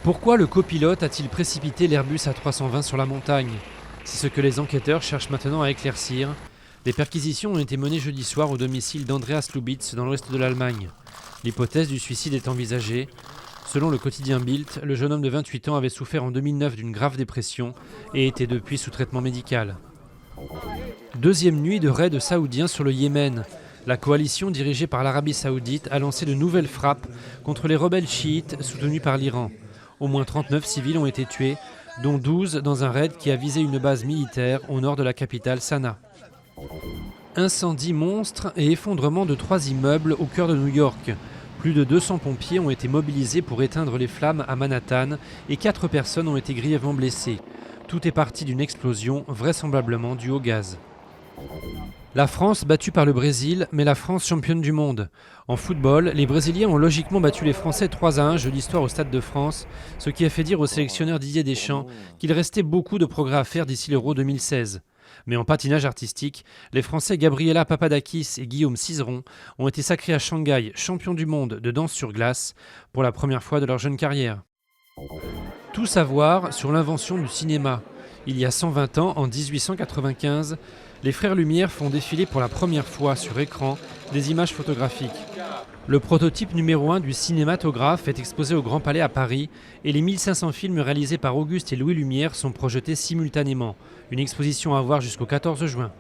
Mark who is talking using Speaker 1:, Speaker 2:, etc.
Speaker 1: Pourquoi le copilote a-t-il précipité l'Airbus A320 sur la montagne? C'est ce que les enquêteurs cherchent maintenant à éclaircir. Des perquisitions ont été menées jeudi soir au domicile d'Andreas Lubitz dans l'ouest de l'Allemagne. L'hypothèse du suicide est envisagée. Selon le quotidien Bild, le jeune homme de 28 ans avait souffert en 2009 d'une grave dépression et était depuis sous traitement médical. Deuxième nuit de raid saoudien sur le Yémen. La coalition dirigée par l'Arabie saoudite a lancé de nouvelles frappes contre les rebelles chiites soutenus par l'Iran. Au moins 39 civils ont été tués, dont 12 dans un raid qui a visé une base militaire au nord de la capitale Sanaa. Incendie monstre et effondrement de 3 immeubles au cœur de New York. Plus de 200 pompiers ont été mobilisés pour éteindre les flammes à Manhattan et 4 personnes ont été grièvement blessées. Tout est parti d'une explosion, vraisemblablement due au gaz. La France battue par le Brésil, mais la France championne du monde. En football, les Brésiliens ont logiquement battu les Français 3-1 jeudi soir au Stade de France, ce qui a fait dire au sélectionneur Didier Deschamps qu'il restait beaucoup de progrès à faire d'ici l'Euro 2016. Mais en patinage artistique, les Français Gabriela Papadakis et Guillaume Cizeron ont été sacrés à Shanghai champions du monde de danse sur glace pour la première fois de leur jeune carrière. Tout savoir sur l'invention du cinéma. Il y a 120 ans, en 1895, les frères Lumière font défiler pour la première fois sur écran des images photographiques. Le prototype numéro 1 du cinématographe est exposé au Grand Palais à Paris et les 1500 films réalisés par Auguste et Louis Lumière sont projetés simultanément. Une exposition à voir jusqu'au 14 juin.